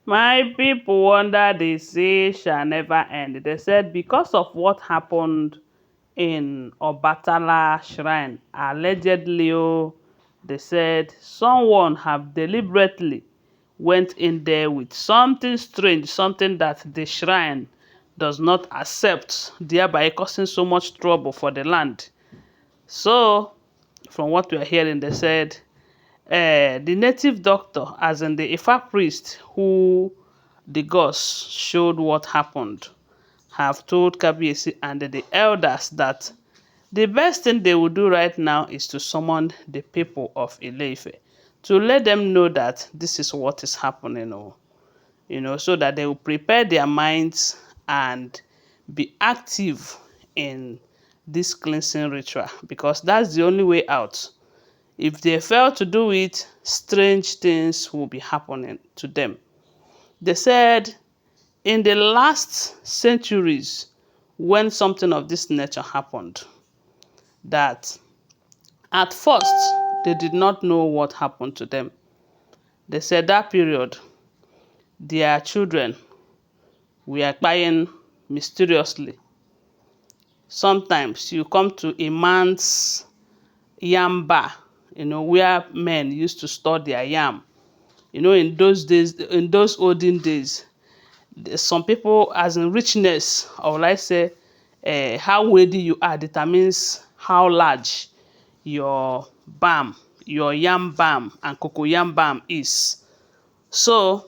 My people wonder they say shall never end. They said because of what happened in Obatala shrine, allegedly, they said someone have deliberately went in there with something strange, something that the shrine does not accept, thereby causing so much trouble for the land. So, from what we are hearing, they said the native doctor, as in the Ifa priest who the gods showed what happened, have told Kabiesi and the elders that the best thing they will do right now is to summon the people of Ileife to let them know that this is what is happening, so that they will prepare their minds and be active in this cleansing ritual because that's the only way out. If they fail to do it, strange things will be happening to them. They said in the last centuries, when something of this nature happened, that at first they did not know what happened to them. They said that period, their children were dying mysteriously. Sometimes you come to a man's yam bar, where men used to store their yam. In those days, in those olden days, some people, as in richness, or like say, how wealthy you are determines how large your balm, your yam balm and cocoyam balm is. So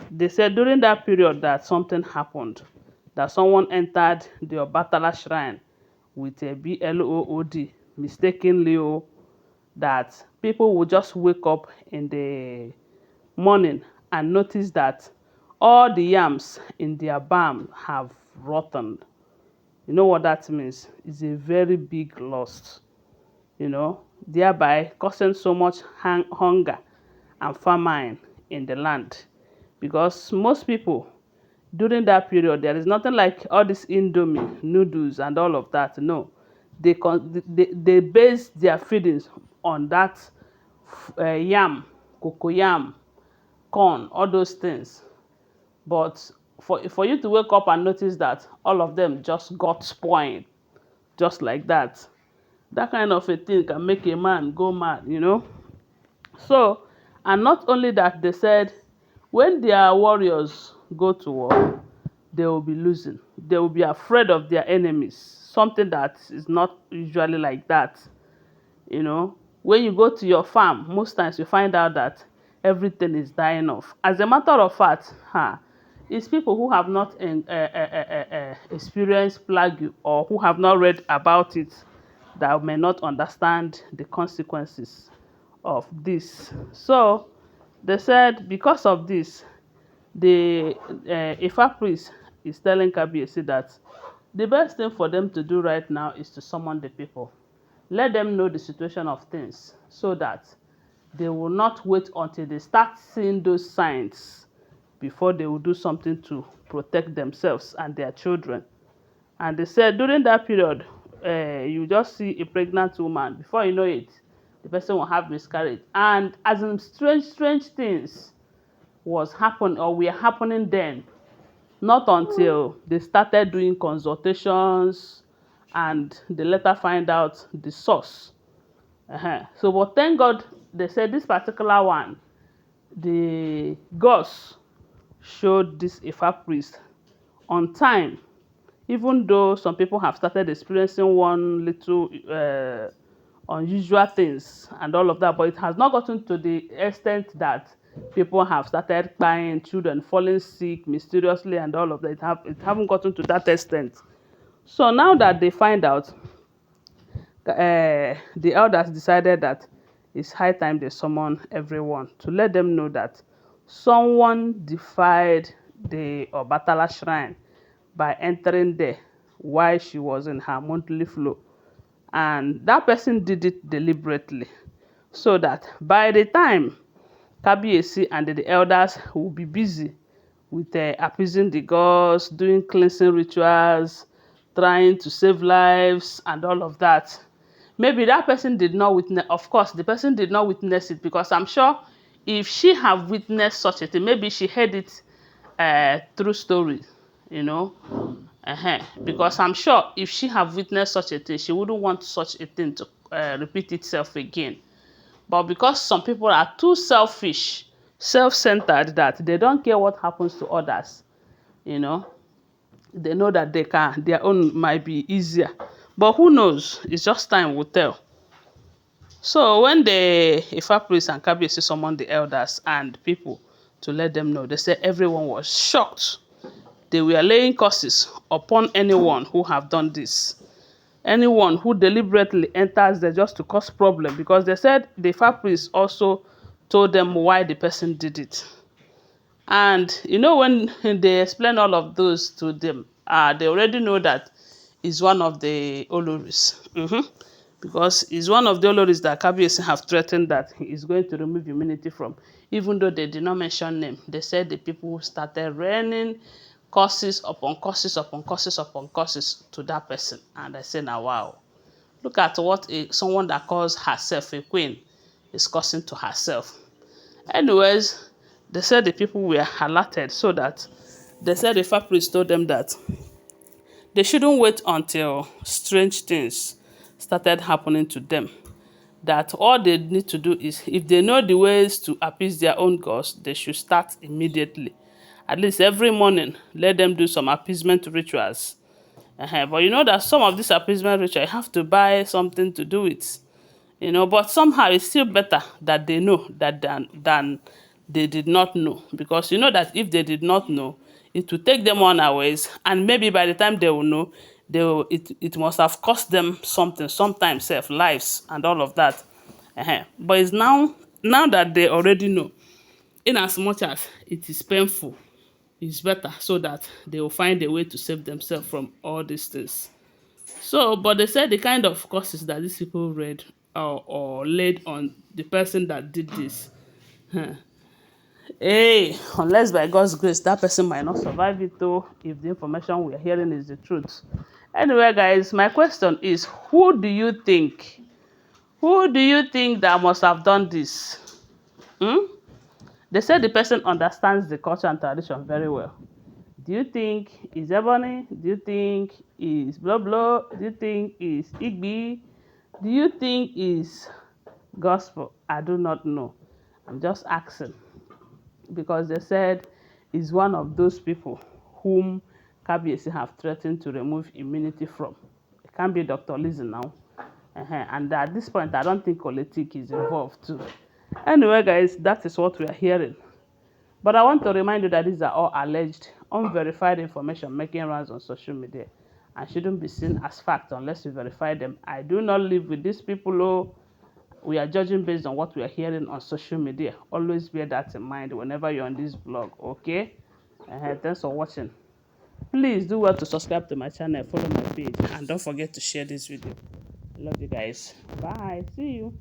they said during that period that something happened, that someone entered the Obatala shrine with a BLOOD mistakenly, that people would just wake up in the morning and notice that all the yams in their barn have rotten. You know what that means? It's a very big loss, thereby causing so much hunger and famine in the land. Because most people during that period, there is nothing like all this Indomie, noodles, and all of that. No, they base their feedings on that yam, cocoyam, corn, all those things. But for you to wake up and notice that all of them just got spoiled, just like that kind of a thing can make a man go mad. So, and not only that, they said when their warriors go to war, they will be losing. They will be afraid of their enemies, something that is not usually like that. When you go to your farm, most times you find out that everything is dying off. As a matter of fact, it's people who have not experienced plague or who have not read about it that may not understand the consequences of this. So they said because of this, the Ifa priest is telling Kabiyesi that the best thing for them to do right now is to summon the people. Let them know the situation of things so that they will not wait until they start seeing those signs before they will do something to protect themselves and their children. And they said during that period, you just see a pregnant woman. Before you know it, the person will have miscarriage. And as in strange things was happening or were happening then, not until they started doing consultations and they later find out the source. So, but thank God they said this particular one, the gods showed this Ifa priest on time, even though some people have started experiencing one little unusual things and all of that, but it has not gotten to the extent that people have started crying, children falling sick mysteriously and all of that. It haven't gotten to that extent. So now that they find out, the elders decided that it's high time they summon everyone to let them know that someone defied the Obatala shrine by entering there while she was in her monthly flow. And that person did it deliberately so that by the time Kabiyesi and the elders will be busy with appeasing the gods, doing cleansing rituals, trying to save lives and all of that. Maybe that person did not witness, of course, the person did not witness it because I'm sure if she have witnessed such a thing, maybe she heard it through story, you know, because I'm sure if she have witnessed such a thing, she wouldn't want such a thing to repeat itself again. But because some people are too selfish, self-centered, that they don't care what happens to others, you know, they know that their own might be easier. But who knows? It's just time will tell. So when the Ifa priest and Kabiyesi summoned the elders and people to let them know, they said everyone was shocked. They were laying curses upon anyone who have done this. Anyone who deliberately enters there just to cause problem, because they said the Ifa priest also told them why the person did it. And you know, when they explain all of those to them, they already know that is one of the Oloris. Because it's one of the Oloris that Kabiyesi have threatened that he is going to remove immunity from. Even though they did not mention name, they said the people started raining curses upon curses upon curses upon curses to that person. And I say, now wow, look at what someone that calls herself a queen is cursing to herself. Anyways, they said the people were alerted, so that they said the Ifa priest told them that they shouldn't wait until strange things started happening to them. That all they need to do is, if they know the ways to appease their own gods, they should start immediately. At least every morning, let them do some appeasement rituals. But you know that some of these appeasement rituals, you have to buy something to do it. You know, but somehow it's still better that they know that than they did not know. Because you know that if they did not know, it will take them unawares, and maybe by the time they will know, it must have cost them something, sometimes self lives and all of that. But it's now that they already know, in as much as it is painful, it's better, so that they will find a way to save themselves from all these things. So, but they said the kind of curses that these people read or laid on the person that did this, hey, unless by God's grace, that person might not survive it though, if the information we are hearing is the truth. Anyway, guys, my question is, who do you think? Who do you think that must have done this? They said the person understands the culture and tradition very well. Do you think it's Ebony? Do you think it's blah blah? Do you think it's Igby? Do you think it's gospel? I do not know. I'm just asking, because they said is one of those people whom Kabiyesi have threatened to remove immunity from. It can't be Dr. Lizzie now. And at this point, I don't think politics is involved too. Anyway, guys, that is what we are hearing. But I want to remind you that these are all alleged, unverified information making rounds on social media and shouldn't be seen as fact unless you verify them. I do not live with these people. Oh, we are judging based on what we are hearing on social media. Always bear that in mind whenever you're on this blog, okay? Thanks for watching. Please do well to subscribe to my channel, follow my page, and don't forget to share this video. Love you guys. Bye. See you.